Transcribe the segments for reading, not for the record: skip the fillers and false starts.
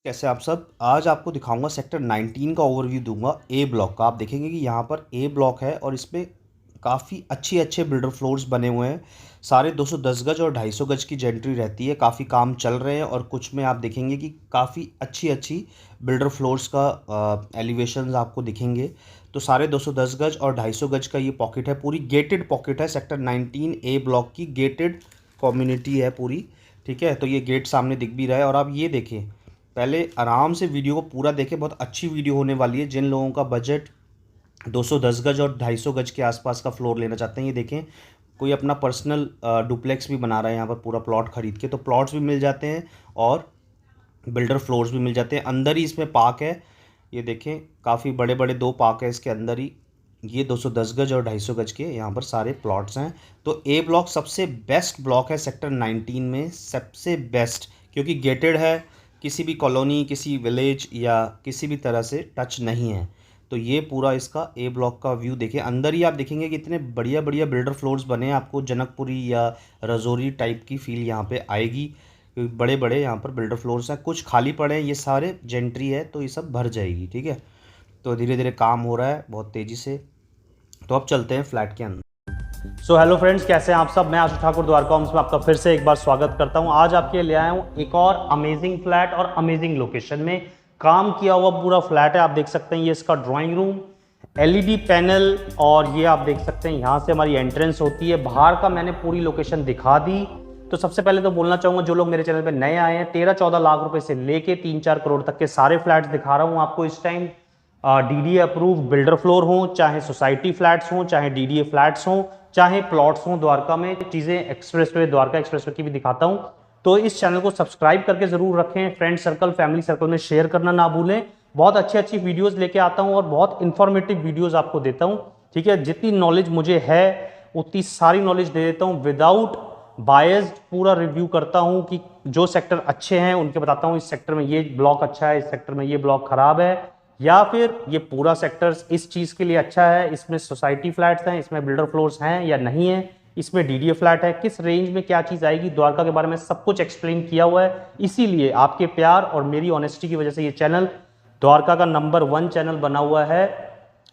कैसे आप सब। आज आपको दिखाऊंगा सेक्टर 19 का ओवरव्यू दूंगा ए ब्लॉक का। आप देखेंगे कि यहाँ पर ए ब्लॉक है और इसमें काफ़ी अच्छे अच्छे बिल्डर फ्लोर्स बने हुए हैं। सारे 210 गज और 250 गज की जेंट्री रहती है। काफ़ी काम चल रहे हैं और कुछ में आप देखेंगे कि काफ़ी अच्छी अच्छी बिल्डर फ्लोर्स का एलिवेशंस आपको दिखेंगे। तो सारे 210 गज और 250 गज का ये पॉकेट है, पूरी गेटेड पॉकेट है। सेक्टर 19 ए ब्लॉक की गेटेड कम्युनिटी है पूरी। ठीक है, तो ये गेट सामने दिख भी रहा है। और आप ये देखें, पहले आराम से वीडियो को पूरा देखें, बहुत अच्छी वीडियो होने वाली है। जिन लोगों का बजट 210 गज और 250 गज के आसपास का फ्लोर लेना चाहते हैं, ये देखें, कोई अपना पर्सनल डुप्लेक्स भी बना रहा है यहाँ पर पूरा प्लॉट खरीद के, तो प्लॉट्स भी मिल जाते हैं और बिल्डर फ्लोर्स भी मिल जाते हैं। अंदर ही इसमें पार्क है, ये देखें, काफ़ी बड़े बड़े दो पार्क है इसके अंदर ही। ये 210 गज और 250 गज के यहाँ पर सारे प्लॉट्स हैं। तो ए ब्लॉक सबसे बेस्ट ब्लॉक है सेक्टर 19 में, सबसे बेस्ट, क्योंकि गेटेड है, किसी भी कॉलोनी, किसी विलेज या किसी भी तरह से टच नहीं है। तो ये पूरा इसका ए ब्लॉक का व्यू देखिए। अंदर ही आप देखेंगे कि इतने बढ़िया बढ़िया बिल्डर फ्लोर्स बने हैं, आपको जनकपुरी या रजौरी टाइप की फील यहाँ पे आएगी, क्योंकि बड़े बड़े यहाँ पर बिल्डर फ्लोर्स हैं। कुछ खाली पड़े हैं, ये सारे जेंट्री है, तो ये सब भर जाएगी। ठीक है, तो धीरे धीरे काम हो रहा है बहुत तेज़ी से। तो अब चलते हैं फ्लैट के अंदर। सो हेलो फ्रेंड्स, कैसे हैं आप सब। मैं आशुष ठाकुर द्वारका होम्स में आपका फिर से एक बार स्वागत करता हूं। आज आपके लिए ले आया हूं एक और अमेजिंग फ्लैट और अमेजिंग लोकेशन में काम किया हुआ पूरा फ्लैट है। आप देख सकते हैं ये इसका ड्राइंग रूम, एलईडी पैनल, और ये आप देख सकते हैं यहाँ से हमारी एंट्रेंस होती है। बाहर का मैंने पूरी लोकेशन दिखा दी। तो सबसे पहले तो बोलना चाहूंगा, जो लोग मेरे चैनल पे नए आए हैं, 13-14 लाख रुपए से लेके 3-4 करोड़ तक के सारे फ्लैट्स दिखा रहा हूँ आपको इस time. DDA approved builder floor हो, चाहे सोसाइटी फ्लैट्स हो, चाहे डीडीए फ्लैट्स हो, चाहे प्लॉट्स हो। द्वारका में चीजें एक्सप्रेसवे, द्वारका एक्सप्रेसवे की भी दिखाता हूं। तो इस चैनल को सब्सक्राइब करके जरूर रखें। फ्रेंड सर्कल, फैमिली सर्कल में शेयर करना ना भूलें। बहुत अच्छी अच्छी वीडियोस लेके आता हूं और बहुत इंफॉर्मेटिव वीडियोस आपको देता हूं। ठीक है, जितनी नॉलेज मुझे है उतनी सारी नॉलेज दे देता हूं, विदाउट बायस्ड पूरा रिव्यू करता हूं कि जो सेक्टर अच्छे हैं उनके बताता हूं, इस सेक्टर में ये ब्लॉक अच्छा है, इस सेक्टर में ये ब्लॉक खराब है, या फिर ये पूरा सेक्टर इस चीज के लिए अच्छा है, इसमें सोसाइटी फ्लैट्स हैं, इसमें बिल्डर फ्लोर्स हैं या नहीं है, इसमें डीडीए फ्लैट है, किस रेंज में क्या चीज आएगी। द्वारका के बारे में सब कुछ एक्सप्लेन किया हुआ है। इसीलिए आपके प्यार और मेरी ऑनेस्टी की वजह से ये चैनल द्वारका का नंबर 1 चैनल बना हुआ है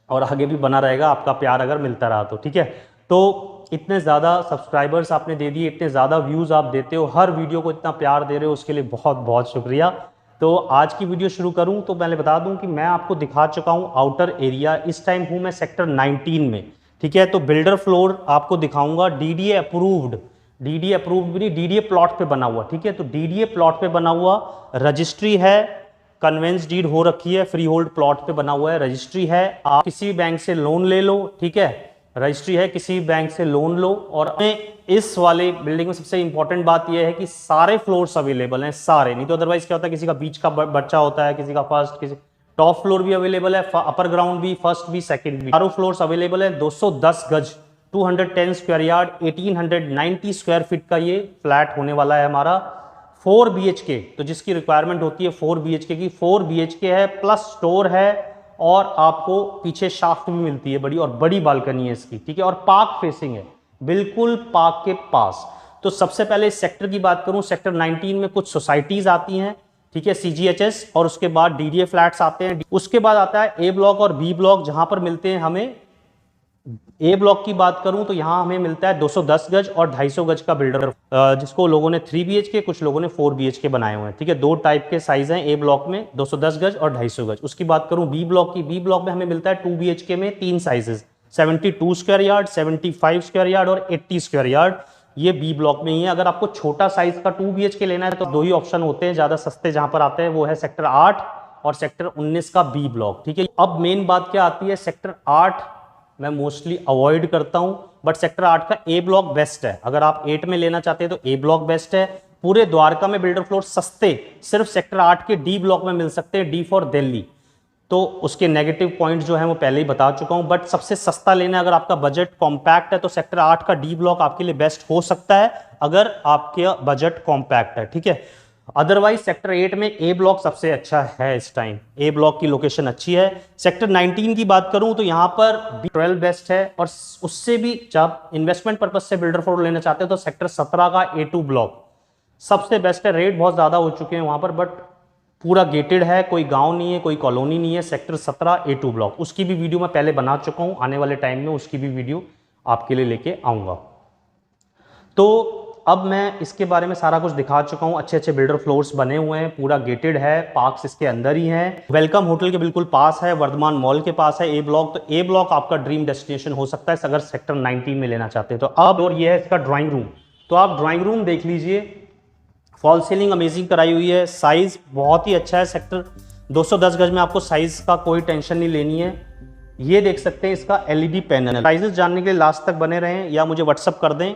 और आगे भी बना रहेगा, आपका प्यार अगर मिलता रहा तो। ठीक है, तो इतने ज़्यादा सब्सक्राइबर्स आपने दे दिए, इतने ज़्यादा व्यूज़ आप देते हो, हर वीडियो को इतना प्यार दे रहे हो, उसके लिए बहुत बहुत शुक्रिया। तो आज की वीडियो शुरू करूं तो पहले बता दूं कि मैं आपको दिखा चुका हूं आउटर एरिया। इस टाइम हूं मैं सेक्टर 19 में। ठीक है, तो बिल्डर फ्लोर आपको दिखाऊंगा, डीडीए अप्रूव्ड, डीडीए अप्रूव्ड भी नहीं, डीडीए प्लॉट पे बना हुआ। ठीक है, तो डीडीए प्लॉट पे बना हुआ, रजिस्ट्री है, कन्वेंस डीड हो रखी है, फ्री होल्ड प्लॉट पे बना हुआ है, रजिस्ट्री है। आप किसी बैंक से लोन ले लो, ठीक है, रजिस्ट्री है, किसी बैंक से लोन लो। और इस वाले बिल्डिंग में सबसे इंपॉर्टेंट बात यह है कि सारे फ्लोर्स अवेलेबल हैं, सारे। नहीं तो अदरवाइज क्या होता है, किसी का बीच का बच्चा होता है, किसी का फर्स्ट, किसी टॉप फ्लोर भी अवेलेबल है, अपर ग्राउंड भी, फर्स्ट भी, सेकंड भी, चारों फ्लोर्स अवेलेबल है। 210 गज, 210 स्क्वायर यार्ड, 1890 स्क्वायर फीट का ये फ्लैट होने वाला है हमारा। 4 BHK, तो जिसकी रिक्वायरमेंट होती है 4 BHK की, 4 BHK है, प्लस स्टोर है, और आपको पीछे शाफ्ट भी मिलती है बड़ी, और बड़ी बालकनी है इसकी। ठीक है, और पार्क फेसिंग है, बिल्कुल पार्क के पास। तो सबसे पहले इस सेक्टर की बात करूं, सेक्टर 19 में कुछ सोसाइटीज आती हैं, ठीक है, CGHS, और उसके बाद डीडीए फ्लैट्स आते हैं। उसके बाद आता है ए ब्लॉक और बी ब्लॉक, जहां पर मिलते हैं हमें। ए ब्लॉक की बात करूं तो यहां हमें मिलता है 210 गज और 250 गज का बिल्डर, जिसको लोगों ने 3 BHK, कुछ लोगों ने 4 BHK बनाए हुए हैं। ठीक है, दो टाइप के साइज हैं ए ब्लॉक में, 210 गज और 250 गज। उसकी बात करूं बी ब्लॉक की, बी ब्लॉक में हमें मिलता है 2 BHK में 3 sizes, 72 square yard, 75 square yard और 80 स्क्वायर यार्ड। ये बी ब्लॉक में ही है। अगर आपको छोटा साइज का 2 BHK लेना है तो दो ही ऑप्शन होते हैं, ज्यादा सस्ते जहां पर आते हैं, वो है सेक्टर 8 और सेक्टर 19 का बी ब्लॉक। ठीक है, अब मेन बात क्या आती है, सेक्टर 8 मैं मोस्टली अवॉइड करता हूं, बट सेक्टर 8 का ए ब्लॉक बेस्ट है। अगर आप 8 में लेना चाहते हैं तो ए ब्लॉक बेस्ट है। पूरे द्वारका में बिल्डर फ्लोर सस्ते सिर्फ सेक्टर 8 के डी ब्लॉक में मिल सकते हैं, डी फॉर दिल्ली। तो उसके नेगेटिव पॉइंट जो है वो पहले ही बता चुका हूं, बट सबसे सस्ता लेना है, अगर आपका बजट कॉम्पैक्ट है तो सेक्टर 8 का डी ब्लॉक आपके लिए बेस्ट हो सकता है, अगर आपके बजट कॉम्पैक्ट है। ठीक है, अदरवाइज सेक्टर 8 में ए ब्लॉक सबसे अच्छा है इस टाइम, ए ब्लॉक की लोकेशन अच्छी है। सेक्टर 19 की बात करूं तो यहां पर B12 बेस्ट है, और उससे भी जब इन्वेस्टमेंट पर्पज से बिल्डर फ्लोर लेना चाहते हैं तो सेक्टर 17 का A2 ब्लॉक सबसे बेस्ट है। रेट बहुत ज्यादा हो चुके हैं वहां पर, बट पूरा गेटेड है, कोई गांव नहीं है, कोई कॉलोनी नहीं है। सेक्टर 17 A2 ब्लॉक, उसकी भी वीडियो मैं पहले बना चुका हूं, आने वाले टाइम में उसकी भी वीडियो आपके लिए लेके आऊँगा। तो अब मैं इसके बारे में सारा कुछ दिखा चुका हूँ। अच्छे अच्छे बिल्डर फ्लोर्स बने हुए हैं, पूरा गेटेड है, पार्क्स इसके अंदर ही हैं। वेलकम होटल के बिल्कुल पास है, वर्धमान मॉल के पास है ए ब्लॉक। तो ए ब्लॉक आपका ड्रीम डेस्टिनेशन हो सकता है अगर सेक्टर 19 में लेना चाहते हैं तो। अब और ये है इसका ड्राइंग रूम, तो आप ड्राइंग रूम देख लीजिए। फॉल सीलिंग अमेजिंग कराई हुई है, साइज बहुत ही अच्छा है। सेक्टर 210 गज में आपको साइज का कोई टेंशन नहीं लेनी है। ये देख सकते हैं इसका एलईडी पैनल। प्राइजेस जानने के लिए लास्ट तक बने रहें या मुझे व्हाट्सअप कर दें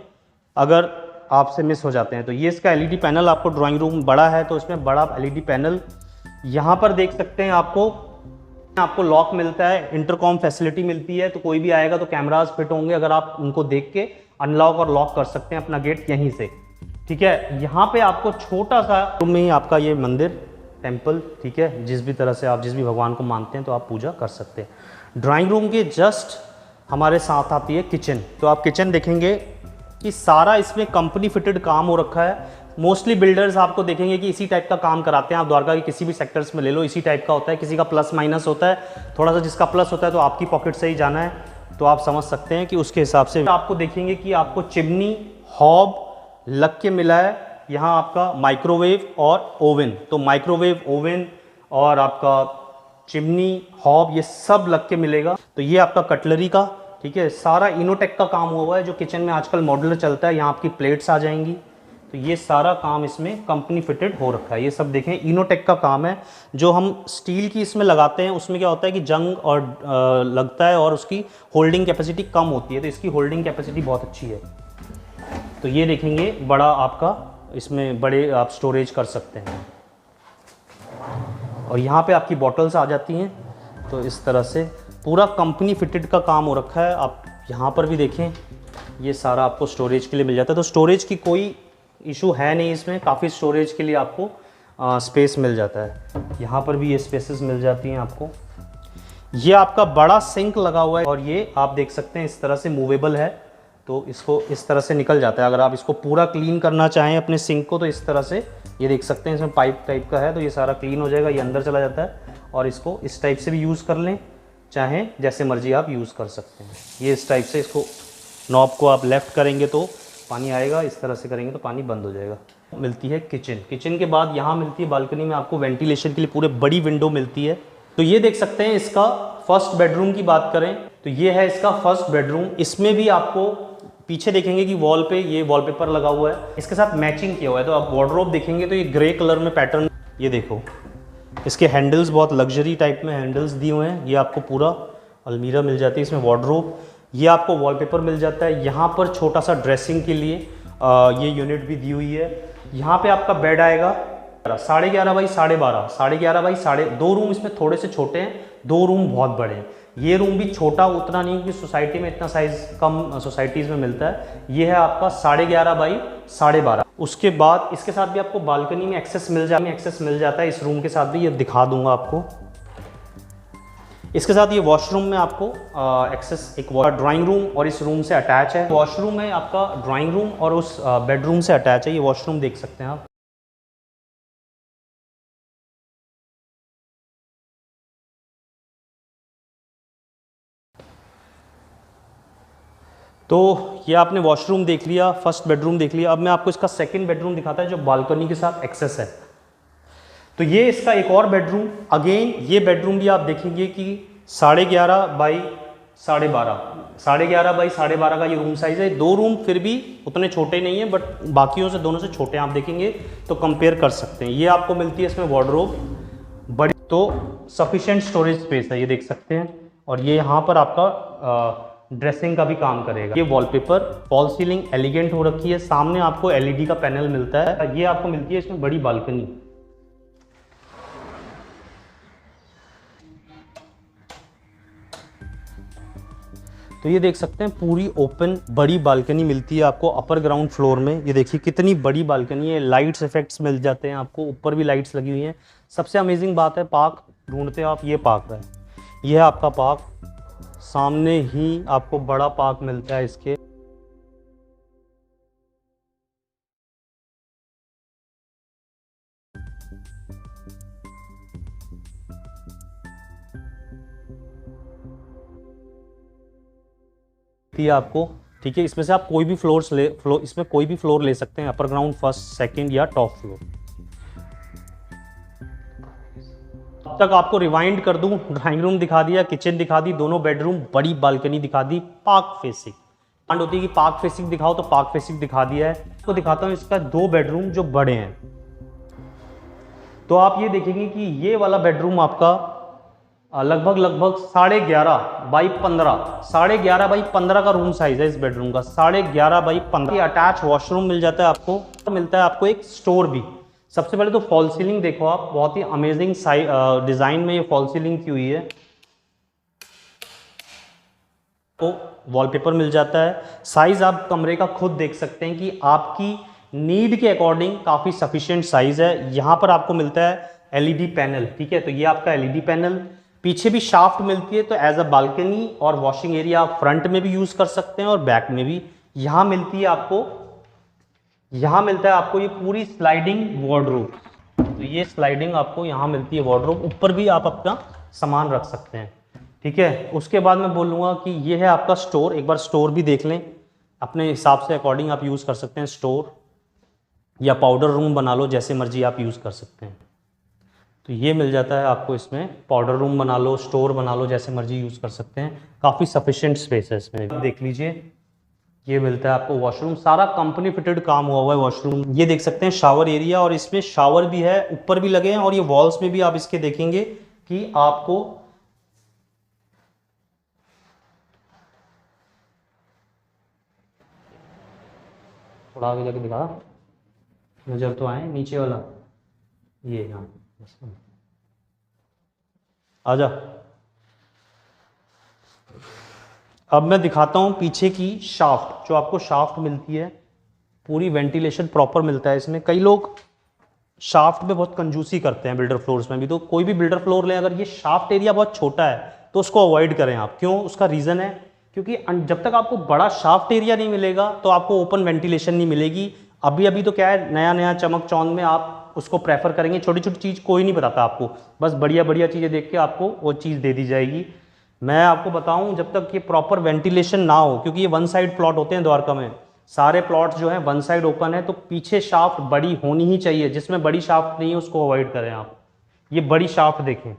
अगर आपसे मिस हो जाते हैं। तो ये इसका एलईडी पैनल, आपको ड्राइंग रूम बड़ा है तो इसमें बड़ा एलईडी पैनल यहाँ पर देख सकते हैं। आपको लॉक मिलता है, इंटरकॉम फैसिलिटी मिलती है, तो कोई भी आएगा तो कैमरास फिट होंगे, अगर आप उनको देख के अनलॉक और लॉक कर सकते हैं अपना गेट यहीं से। ठीक है, यहाँ पे आपको छोटा सा रूम में ही आपका ये मंदिर टेम्पल, ठीक है, जिस भी तरह से आप जिस भी भगवान को मानते हैं तो आप पूजा कर सकते हैं। ड्राइंग रूम के जस्ट हमारे साथ आती है किचन। तो आप किचन देखेंगे कि सारा इसमें कंपनी फिटेड काम हो रखा है। मोस्टली बिल्डर्स आपको देखेंगे कि इसी टाइप का काम कराते हैं। आप द्वारका के किसी भी सेक्टर्स में ले लो, इसी टाइप का होता है। किसी का प्लस माइनस होता है, थोड़ा सा जिसका प्लस होता है तो आपकी पॉकेट से ही जाना है, तो आप समझ सकते हैं कि उसके हिसाब से आपको देखेंगे कि आपको चिमनी हॉब लग के मिला है। यहाँ आपका माइक्रोवेव और ओवन, तो माइक्रोवेव, ओवन और आपका चिमनी हॉब ये सब लग के मिलेगा। तो ये आपका कटलरी का, ठीक है, सारा इनोटेक का काम हुआ है, जो किचन में आजकल मॉड्यूलर चलता है। यहाँ आपकी प्लेट्स आ जाएंगी, तो ये सारा काम इसमें कंपनी फिटेड हो रखा है। ये सब देखें इनोटेक का काम है। जो हम स्टील की इसमें लगाते हैं उसमें क्या होता है कि जंग और लगता है और उसकी होल्डिंग कैपेसिटी कम होती है, तो इसकी होल्डिंग कैपेसिटी बहुत अच्छी है। तो ये देखेंगे बड़ा आपका, इसमें बड़े आप स्टोरेज कर सकते हैं। और यहाँ पे आपकी बॉटल्स आ जाती हैं, तो इस तरह से पूरा कंपनी फिटेड का काम हो रखा है। आप यहाँ पर भी देखें, ये सारा आपको स्टोरेज के लिए मिल जाता है। तो स्टोरेज की कोई इशू है नहीं इसमें, काफ़ी स्टोरेज के लिए आपको स्पेस मिल जाता है। यहाँ पर भी ये स्पेसेस मिल जाती हैं आपको। ये आपका बड़ा सिंक लगा हुआ है और ये आप देख सकते हैं इस तरह से मूवेबल है, तो इसको इस तरह से निकल जाता है। अगर आप इसको पूरा क्लीन करना चाहें अपने सिंक को, तो इस तरह से ये देख सकते हैं, इसमें पाइप टाइप का है, तो ये सारा क्लीन हो जाएगा, ये अंदर चला जाता है। और इसको इस टाइप से भी यूज़ कर लें, चाहें जैसे मर्जी आप यूज़ कर सकते हैं। ये इस टाइप से इसको नॉब को आप लेफ़्ट करेंगे तो पानी आएगा, इस तरह से करेंगे तो पानी बंद हो जाएगा। मिलती है किचन। किचन के बाद यहाँ मिलती है बालकनी में आपको वेंटिलेशन के लिए पूरे बड़ी विंडो मिलती है। तो ये देख सकते हैं इसका फर्स्ट बेडरूम की बात करें तो ये है इसका फर्स्ट बेडरूम। इसमें भी आपको पीछे देखेंगे कि वॉल पे ये वॉलपेपर लगा हुआ है, इसके साथ मैचिंग किया हुआ है। तो आप वार्डरोब देखेंगे तो ये ग्रे कलर में पैटर्न, ये देखो इसके हैंडल्स बहुत लग्जरी टाइप में हैंडल्स दिए हुए हैं। ये आपको पूरा अलमीरा मिल जाती है इसमें, वार्डरोब, ये आपको वॉलपेपर मिल जाता है। यहाँ पर छोटा सा ड्रेसिंग के लिए ये यूनिट भी दी हुई है। यहाँ पे आपका बेड आएगा 11.5 बाई 12.5, 11.5 बाई 2.5 रूम इसमें थोड़े से छोटे हैं, 2 रूम बहुत बड़े हैं। ये रूम भी छोटा उतना नहीं क्योंकि सोसाइटी में इतना साइज कम सोसाइटीज़ में मिलता है। ये है आपका 11.5 बाई 12.5। उसके बाद इसके साथ भी आपको बालकनी में एक्सेस मिल जाता है। इस रूम के साथ भी ये दिखा दूंगा आपको। इसके साथ ये वॉशरूम में आपको एक्सेस, एक ड्राइंग रूम और इस रूम से अटैच है। वॉशरूम है आपका ड्राइंग रूम और उस बेडरूम से अटैच है। ये वॉशरूम देख सकते हैं आप। तो ये आपने वॉशरूम देख लिया, फर्स्ट बेडरूम देख लिया। अब मैं आपको इसका सेकंड बेडरूम दिखाता है जो बालकनी के साथ एक्सेस है। तो ये इसका एक और बेडरूम, अगेन ये बेडरूम भी आप देखेंगे कि 11.5 बाई 12.5, 11.5 बाई 12.5 का ये रूम साइज है। 2 रूम फिर भी उतने छोटे नहीं है, बट बाकियों से दोनों से छोटे आप देखेंगे तो कंपेयर कर सकते हैं। ये आपको मिलती है इसमें वार्डरोब बड़ी, तो सफिशिएंट स्टोरेज स्पेस है, ये देख सकते हैं। और ये यहाँ पर आपका ड्रेसिंग का भी काम करेगा। ये वॉलपेपर, फॉल सीलिंग एलिगेंट हो रखी है। सामने आपको एलईडी का पैनल मिलता है। ये आपको मिलती है इसमें बड़ी बालकनी। तो ये देख सकते हैं पूरी ओपन बड़ी बालकनी मिलती है आपको अपर ग्राउंड फ्लोर में। ये देखिए कितनी बड़ी बालकनी है। लाइट्स इफेक्ट्स मिल जाते हैं आपको, ऊपर भी लाइट्स लगी हुई हैं। सबसे अमेजिंग बात है, पार्क ढूंढते हो आप, ये पार्क है, ये है आपका पार्क। सामने ही आपको बड़ा पार्क मिलता है इसके। थी आपको, ठीक है। इसमें से आप कोई भी इसमें कोई भी फ्लोर ले सकते हैं, अपर ग्राउंड, फर्स्ट, सेकंड या टॉप फ्लोर। अब तक आपको रिवाइंड कर दूं, ड्राइंग रूम दिखा दिया, किचन दिखा दी, दोनों बेडरूम, बड़ी बालकनी दिखा दी, पार्क फेसिंग। डिमांड होती है कि पार्क फेसिंग दिखाओ, तो पार्क फेसिंग दिखा दिया है। तो दिखाता हूं इसका 2 बेडरूम जो बड़े हैं। तो आप ये देखेंगे कि ये वाला बेडरूम आपका लगभग 11.5 बाई 15, 11.5 बाई 15 का रूम साइज है इस बेडरूम का, 11.5 बाई 15। अटैच वॉशरूम मिल जाता है आपको, मिलता है आपको एक स्टोर भी। सबसे पहले तो फॉल सीलिंग देखो आप, बहुत ही अमेजिंग डिजाइन में ये फॉल सीलिंग की हुई है। तो वॉलपेपर मिल जाता है। साइज आप कमरे का खुद देख सकते हैं कि आपकी नीड के अकॉर्डिंग काफी सफिशिएंट साइज है। यहां पर आपको मिलता है एलईडी पैनल, ठीक है। तो ये आपका एलईडी पैनल, पीछे भी शाफ्ट मिलती है, तो एज अ बालकनी और वॉशिंग एरिया आप फ्रंट में भी यूज कर सकते हैं और बैक में भी। यहां मिलती है आपको, यहां मिलता है आपको ये पूरी स्लाइडिंग वार्डरोब। तो ये स्लाइडिंग आपको यहां मिलती है वार्डरोब, ऊपर भी आप अपना सामान रख सकते हैं, ठीक है। उसके बाद मैं बोलूँगा कि ये है आपका स्टोर। एक बार स्टोर भी देख लें, अपने हिसाब से अकॉर्डिंग आप यूज़ कर सकते हैं स्टोर, या पाउडर रूम बना लो, जैसे मर्जी आप यूज़ कर सकते हैं। तो ये मिल जाता है आपको, इसमें पाउडर रूम बना लो, स्टोर बना लो, जैसे मर्जी यूज़ कर सकते हैं। काफ़ी सफिशिएंट स्पेस है इसमें। देख लीजिए, ये मिलता है आपको वॉशरूम, सारा कंपनी फिटेड काम हुआ हुआ है वॉशरूम। ये देख सकते हैं शावर एरिया, और इसमें शावर भी है, ऊपर भी लगे हैं, और ये वॉल्स में भी आप इसके देखेंगे कि आपको थोड़ा आगे जाके दिखा, नजर तो आए नीचे वाला, ये यहाँ आजा। अब मैं दिखाता हूँ पीछे की शाफ्ट, जो आपको शाफ्ट मिलती है, पूरी वेंटिलेशन प्रॉपर मिलता है इसमें। कई लोग शाफ्ट में बहुत कंजूसी करते हैं बिल्डर फ्लोर्स में भी, तो कोई भी बिल्डर फ्लोर लें, अगर ये शाफ्ट एरिया बहुत छोटा है तो उसको अवॉइड करें आप। क्यों? उसका रीज़न है क्योंकि जब तक आपको बड़ा शाफ्ट एरिया नहीं मिलेगा तो आपको ओपन वेंटिलेशन नहीं मिलेगी। अभी अभी तो क्या है, नया नया चमक चौंध में आप उसको प्रेफर करेंगे, छोटी छोटी चीज़ कोई नहीं बताता आपको, बस बढ़िया बढ़िया चीज़ें देख के आपको वो चीज़ दे दी जाएगी। मैं आपको बताऊं, जब तक ये प्रॉपर वेंटिलेशन ना हो, क्योंकि ये वन साइड प्लॉट होते हैं द्वारका में, सारे प्लॉट जो हैं वन साइड ओपन है, तो पीछे शाफ्ट बड़ी होनी ही चाहिए। जिसमें बड़ी शाफ्ट नहीं है उसको अवॉइड करें आप। ये बड़ी शाफ्ट देखें,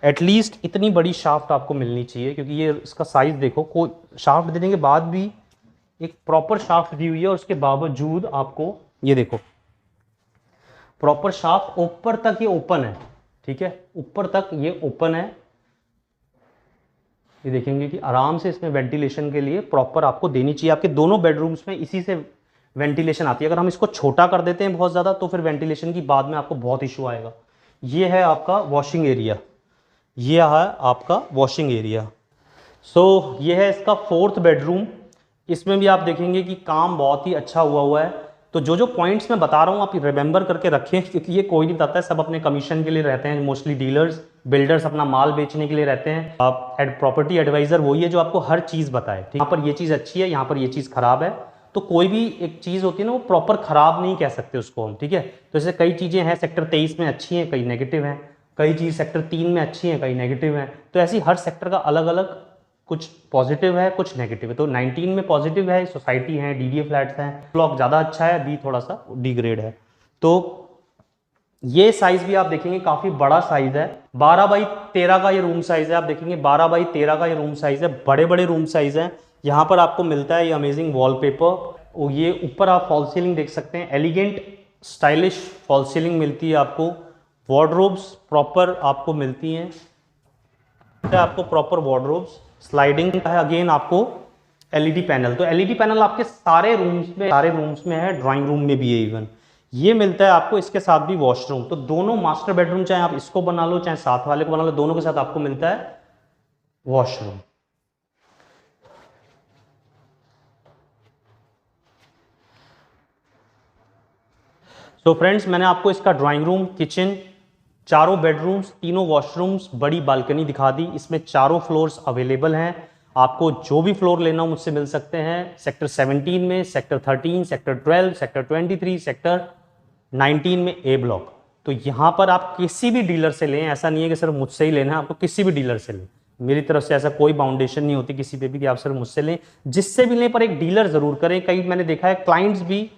एटलीस्ट इतनी बड़ी शाफ्ट आपको मिलनी चाहिए, क्योंकि ये इसका साइज देखो, कोई शाफ्ट देने के बाद भी एक प्रॉपर शाफ्ट दी हुई है, और उसके बावजूद आपको ये देखो प्रॉपर शाफ्ट ऊपर तक ये ओपन है, ठीक है, ऊपर तक ये ओपन है। ये देखेंगे कि आराम से इसमें वेंटिलेशन के लिए प्रॉपर आपको देनी चाहिए। आपके दोनों बेडरूम्स में इसी से वेंटिलेशन आती है। अगर हम इसको छोटा कर देते हैं बहुत ज़्यादा, तो फिर वेंटिलेशन की बाद में आपको बहुत इशू आएगा। ये है आपका वॉशिंग एरिया, ये है आपका वॉशिंग एरिया। सो ये है इसका 4th बेडरूम। इसमें भी आप देखेंगे कि काम बहुत ही अच्छा हुआ है। तो जो जो पॉइंट्स मैं बता रहा हूँ आप रिमेंबर करके रखें, क्योंकि ये कोई नहीं बताता है, सब अपने कमीशन के लिए रहते हैं। मोस्टली डीलर्स, बिल्डर्स अपना माल बेचने के लिए रहते हैं। आप प्रॉपर्टी एडवाइजर वही है जो आपको हर चीज़ बताए, ठीक, यहाँ पर ये चीज़ अच्छी है, यहाँ पर ये चीज़ खराब है। तो कोई भी एक चीज़ होती है ना, वो प्रॉपर खराब नहीं कह सकते उसको हम, ठीक है। तो जैसे कई चीज़ें हैं सेक्टर 23 में अच्छी हैं, कई नेगेटिव हैं, कई चीज़ सेक्टर 3 में अच्छी हैं, कई नेगेटिव हैं। तो ऐसी हर सेक्टर का अलग अलग, कुछ पॉजिटिव है कुछ नेगेटिव है। तो 19 में पॉजिटिव है, सोसाइटी है, डीडीए फ्लैट्स हैं, ब्लॉक ज़्यादा अच्छा है, बी थोड़ा सा डी ग्रेड है। तो ये साइज भी आप देखेंगे काफ़ी बड़ा साइज है, 12 बाई 13 का ये रूम साइज है। आप देखेंगे 12 बाई 13 का ये रूम साइज है, बड़े बड़े रूम साइज हैं। यहाँ पर आपको मिलता है ये अमेजिंग वॉलपेपर। ये ऊपर आप फॉल सीलिंग देख सकते हैं, एलिगेंट स्टाइलिश फॉल सीलिंग मिलती है आपको। वार्डरोब्स प्रॉपर आपको मिलती हैं, आपको प्रॉपर वार्डरोब्स। स्लाइडिंग है अगेन आपको एलईडी पैनल। तो एलईडी पैनल आपके सारे रूम्स में है, ड्राइंग रूम में भी है इवन। ये मिलता है आपको, इसके साथ भी वॉशरूम। तो दोनों मास्टर बेडरूम, चाहे आप इसको बना लो चाहे साथ वाले को बना लो, दोनों के साथ आपको मिलता है वॉशरूम। तो फ्रेंड्स, मैंने आपको इसका ड्राइंग रूम, किचन, चारों बेडरूम्स, तीनों वॉशरूम्स, बड़ी बालकनी दिखा दी। इसमें चारों फ्लोर्स अवेलेबल हैं। आपको जो भी फ्लोर लेना हो मुझसे मिल सकते हैं। सेक्टर 17 में, सेक्टर 13, सेक्टर 12, सेक्टर 23, सेक्टर 19 में ए ब्लॉक। तो यहाँ पर आप किसी भी डीलर से लें, ऐसा नहीं है कि सिर्फ मुझसे ही लेना है, आपको किसी भी डीलर से लें। मेरी तरफ से ऐसा कोई बाउंडेशन नहीं होती किसी पे भी कि आप सिर्फ मुझसे लें, जिससे भी लें, पर एक डीलर ज़रूर करें। कई मैंने देखा है क्लाइंट्स भी,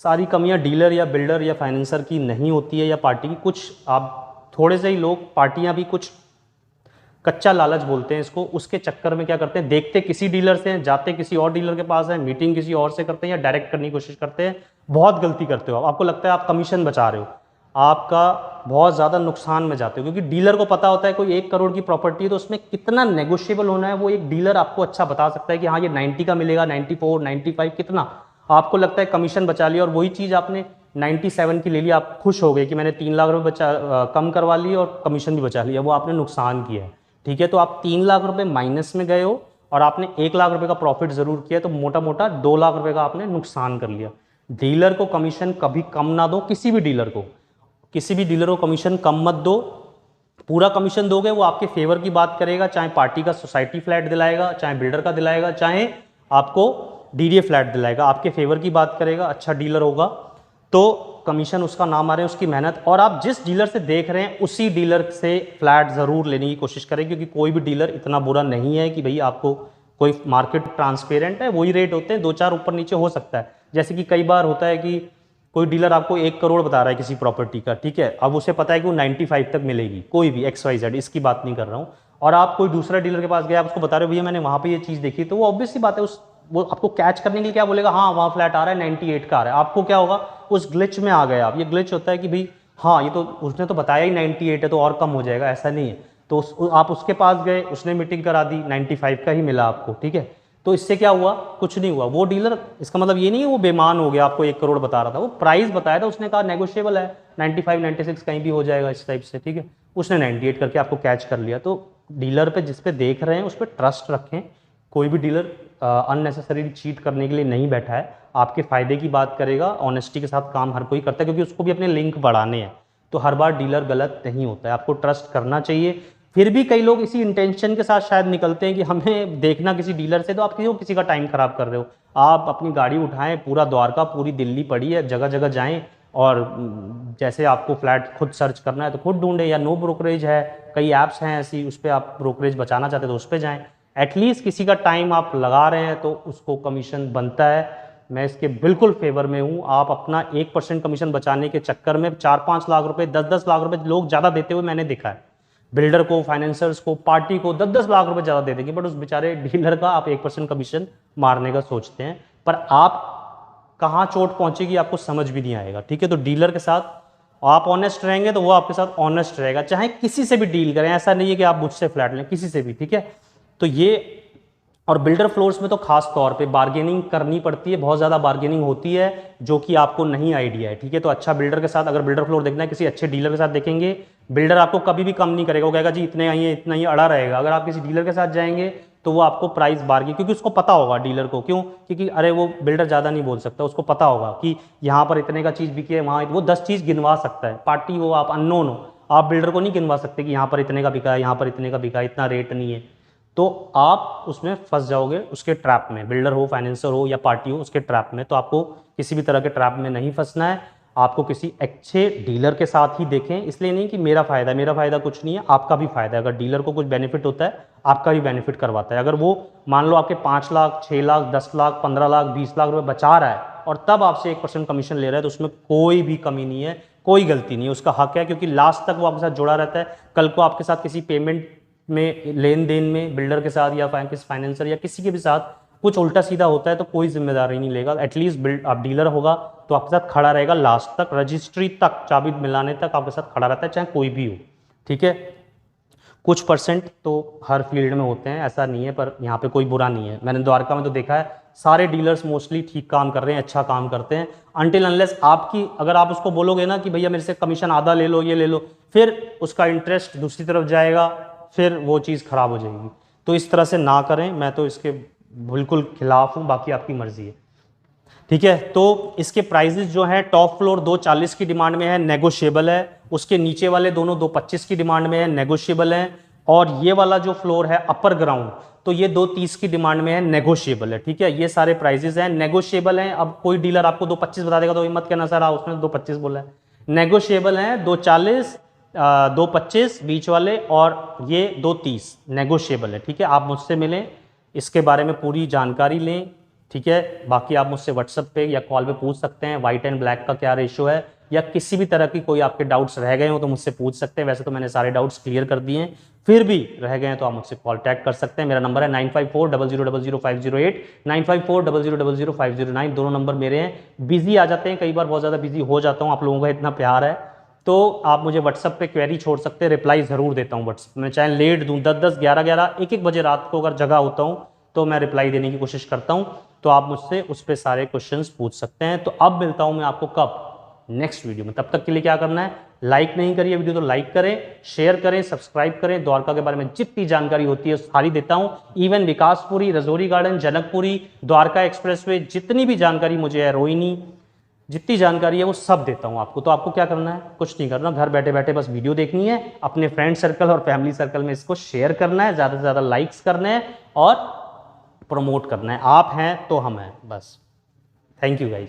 सारी कमियां डीलर या बिल्डर या फाइनेंसर की नहीं होती है या पार्टी की, कुछ आप थोड़े से ही लोग, पार्टियां भी कुछ कच्चा लालच बोलते हैं इसको, उसके चक्कर में क्या करते हैं, देखते किसी डीलर से हैं, जाते किसी और डीलर के पास है, मीटिंग किसी और से करते हैं या डायरेक्ट करने की कोशिश करते हैं। बहुत गलती करते हो आप। आपको लगता है आप कमीशन बचा रहे हो, आपका बहुत ज़्यादा नुकसान में जाते हो, क्योंकि डीलर को पता होता है कोई 1 करोड़ की प्रॉपर्टी है तो उसमें कितना नेगोशिएबल होना है, वो एक डीलर आपको अच्छा बता सकता है कि हाँ ये 90 का मिलेगा, 94, 95 कितना। आपको लगता है कमीशन बचा लिया, और वही चीज़ आपने 97 की ले ली, आप खुश हो गए कि मैंने 3 लाख रुपये कम करवा लिए और कमीशन भी बचा लिया, वो आपने नुकसान किया है। ठीक है, तो आप 3 लाख रुपए माइनस में गए हो और आपने 1 लाख रुपए का प्रॉफिट जरूर किया, तो मोटा मोटा 2 लाख रुपए का आपने नुकसान कर लिया। डीलर को कमीशन कभी कम ना दो, किसी भी डीलर को, किसी भी डीलर को कमीशन कम मत दो। पूरा कमीशन दोगे वो आपके फेवर की बात करेगा, चाहे पार्टी का सोसाइटी फ्लैट दिलाएगा, चाहे बिल्डर का दिलाएगा, चाहे आपको डीडीए फ्लैट दिलाएगा, आपके फेवर की बात करेगा, अच्छा डीलर होगा तो कमीशन उसका नाम आ रहे हैं, उसकी मेहनत। और आप जिस डीलर से देख रहे हैं उसी डीलर से फ्लैट ज़रूर लेने की कोशिश करें, क्योंकि कोई भी डीलर इतना बुरा नहीं है कि भाई आपको, कोई मार्केट ट्रांसपेरेंट है, वही रेट होते हैं, 2-4 ऊपर नीचे हो सकता है। जैसे कि कई बार होता है कि कोई डीलर आपको 1 करोड़ बता रहा है किसी प्रॉपर्टी का, ठीक है, अब उसे पता है कि वो 95 तक मिलेगी, कोई भी XYZ, इसकी बात नहीं कर रहा हूँ, और आप कोई दूसरा डीलर के पास गए, आप उसको बता रहे हो भैया मैंने वहाँ पे ये चीज़ देखी, तो वो ऑब्वियस सी बात है, वो आपको कैच करने के लिए क्या बोलेगा, हाँ वहाँ फ्लैट आ रहा है 98 का आ रहा है, आपको क्या होगा, उस ग्लिच में आ गए आप। ये ग्लिच होता है कि भाई हाँ ये तो उसने तो बताया ही 98 है तो और कम हो जाएगा, ऐसा नहीं है। तो आप उसके पास गए, उसने मीटिंग करा दी, 95 का ही मिला आपको, ठीक है, तो इससे क्या हुआ, कुछ नहीं हुआ। वो डीलर, इसका मतलब ये नहीं है वो बेमान हो गया, आपको 1 करोड़ बता रहा था, वो प्राइस बताया था, उसने कहा नेगोशिएबल है, 95, 96 कहीं भी हो जाएगा इस टाइप से, ठीक है, उसने 98 करके आपको कैच कर लिया। तो डीलर पे जिस पे देख रहे हैं उस पर ट्रस्ट रखें। कोई भी डीलर अननेसेसरी चीट करने के लिए नहीं बैठा है, आपके फ़ायदे की बात करेगा, ऑनेस्टी के साथ काम हर कोई करता है, क्योंकि उसको भी अपने लिंक बढ़ाने हैं। तो हर बार डीलर गलत नहीं होता है, आपको ट्रस्ट करना चाहिए। फिर भी कई लोग इसी इंटेंशन के साथ शायद निकलते हैं कि हमें देखना किसी डीलर से, तो आप क्यों किसी का टाइम खराब कर रहे हो। आप अपनी गाड़ी उठाएं, पूरा द्वारका पूरी दिल्ली पड़ी है, जगह जगह जाएं, और जैसे आपको फ्लैट खुद सर्च करना है तो खुद ढूंढें, या नो ब्रोकरेज है, कई ऐप्स हैं ऐसी, उस पर आप ब्रोकरेज बचाना चाहते हैं तो उस पर जाएँ। एटलीस्ट किसी का टाइम आप लगा रहे हैं तो उसको कमीशन बनता है। मैं इसके बिल्कुल फेवर में हूँ। आप अपना 1% कमीशन बचाने के चक्कर में 4-5 लाख रुपए, 10-10 लाख रुपए लोग ज़्यादा देते हुए मैंने देखा है। बिल्डर को, फाइनेंसर्स को, पार्टी को 10-10 लाख रुपए ज़्यादा दे देंगे, बट उस बेचारे डीलर का आप 1% कमीशन मारने का सोचते हैं, पर आप कहाँ चोट पहुँचेगी आपको समझ भी नहीं आएगा। ठीक है, तो डीलर के साथ आप ऑनेस्ट रहेंगे तो वो आपके साथ ऑनेस्ट रहेगा, चाहे किसी से भी डील करें। ऐसा नहीं है कि आप मुझसे फ्लैट लें, किसी से भी, ठीक है। तो ये, और बिल्डर फ्लोर्स में तो खास तौर पे बार्गेनिंग करनी पड़ती है, बहुत ज़्यादा बार्गेनिंग होती है, जो कि आपको नहीं आइडिया है। ठीक है, तो अच्छा बिल्डर के साथ, अगर बिल्डर फ्लोर देखना है किसी अच्छे डीलर के साथ देखेंगे, बिल्डर आपको कभी भी कम नहीं करेगा, वो कहेगा जी इतने ही है, इतना ही अड़ा रहेगा। अगर आप किसी डीलर के साथ जाएंगे तो वो आपको प्राइस बार्गेन, क्योंकि उसको पता होगा डीलर को, क्यों, क्योंकि अरे वो बिल्डर ज़्यादा नहीं बोल सकता, उसको पता होगा कि यहाँ पर इतने का चीज़ बिकी है, वहाँ वो 10 चीज़ गिनवा सकता है। पार्टी हो, आप अननोन हो, आप बिल्डर को नहीं गिनवा सकते कि यहाँ पर इतने का बिका है, यहाँ पर इतने का बिका है, इतना रेट नहीं है, तो आप उसमें फंस जाओगे, उसके ट्रैप में। बिल्डर हो, फाइनेंसर हो या पार्टी हो, उसके ट्रैप में। तो आपको किसी भी तरह के ट्रैप में नहीं फंसना है, आपको किसी अच्छे डीलर के साथ ही देखें। इसलिए नहीं कि मेरा फ़ायदा कुछ नहीं है, आपका भी फ़ायदा है। अगर डीलर को कुछ बेनिफिट होता है, आपका भी बेनिफिट करवाता है। अगर वो मान लो आपके 5 लाख, 6 लाख, 10 लाख, 15 लाख, 20 लाख रुपए बचा रहा है और तब आपसे 1% कमीशन ले रहा है, तो उसमें कोई भी कमी नहीं है, कोई गलती नहीं है, उसका हक है, क्योंकि लास्ट तक वो आपके साथ जुड़ा रहता है। कल को आपके साथ किसी पेमेंट में, लेन देन में, बिल्डर के साथ या किसी फाइनेंसर या किसी के भी साथ कुछ उल्टा सीधा होता है तो कोई जिम्मेदारी नहीं लेगा। एटलीस्ट आप डीलर होगा तो आपके साथ खड़ा रहेगा लास्ट तक, रजिस्ट्री तक, चाबी मिलाने तक आपके साथ खड़ा रहता है, चाहे कोई भी हो। ठीक है, कुछ परसेंट तो हर फील्ड में होते हैं, ऐसा नहीं है, पर यहाँ पे कोई बुरा नहीं है। मैंने द्वारका में तो देखा है, सारे डीलर्स मोस्टली ठीक काम कर रहे हैं, अच्छा काम करते हैं, अनटिल अनलेस आपकी, अगर आप उसको बोलोगे ना कि भैया मेरे से कमीशन आधा ले लो, ये ले लो, फिर उसका इंटरेस्ट दूसरी तरफ जाएगा, फिर वो चीज़ ख़राब हो जाएगी। तो इस तरह से ना करें, मैं तो इसके बिल्कुल खिलाफ हूँ, बाकी आपकी मर्जी है। ठीक है, तो इसके प्राइजेस जो हैं, टॉप फ्लोर 240 की डिमांड में है, नेगोशिएबल है। उसके नीचे वाले दोनों 225 की डिमांड में है, नेगोशिएबल है। और ये वाला जो फ्लोर है अपर ग्राउंड, तो ये 230 की डिमांड में है, नेगोशिएबल है। ठीक है, ये सारे प्राइजेस हैं, नेगोशिएबल हैं। अब कोई डीलर आपको 225 बता देगा तो मत कहना सर उसने 225 बोला है, नेगोशिएबल है। 240, 225 बीच वाले और ये 230 नेगोशिएबल है, ठीक है। आप मुझसे मिलें, इसके बारे में पूरी जानकारी लें, ठीक है। बाकी आप मुझसे व्हाट्सएप पे या कॉल पे पूछ सकते हैं वाइट एंड ब्लैक का क्या रेशियो है, या किसी भी तरह की कोई आपके डाउट्स रह गए हो तो मुझसे पूछ सकते हैं। वैसे तो मैंने सारे डाउट्स क्लियर कर दिए हैं, फिर भी रह गए हैं तो आप मुझसे कॉन्टैक्ट कर सकते हैं। मेरा नंबर है 9540000508, 9540000509। दोनों नंबर मेरे हैं। बिजी आ जाते हैं कई बार, बहुत ज़्यादा बिजी हो जाता हूँ, आप लोगों का इतना प्यार है तो आप मुझे व्हाट्सअप पे क्वेरी छोड़ सकते हैं, रिप्लाई ज़रूर देता हूँ व्हाट्सअप में, चाहे लेट दूँ, 10-10, 11-11, 1-1 बजे रात को अगर जगह होता हूँ तो मैं रिप्लाई देने की कोशिश करता हूँ। तो आप मुझसे उस पर सारे क्वेश्चंस पूछ सकते हैं। तो अब मिलता हूँ मैं आपको कब, नेक्स्ट वीडियो में। तब तक के लिए क्या करना है, लाइक नहीं करिए वीडियो तो लाइक करें, शेयर करें, सब्सक्राइब करें। द्वारका के बारे में जितनी जानकारी होती है सारी देता हूं, even Vikaspuri, Rajouri garden, Janakpuri, Dwarka expressway, जितनी भी जानकारी मुझे है, रोहिणी, जितनी जानकारी है वो सब देता हूं आपको। तो आपको क्या करना है, कुछ नहीं करना, घर बैठे बैठे बस वीडियो देखनी है, अपने फ्रेंड सर्कल और फैमिली सर्कल में इसको शेयर करना है, ज़्यादा से ज़्यादा लाइक्स करने हैं और प्रमोट करना है। आप हैं तो हम हैं, बस। Thank you guys.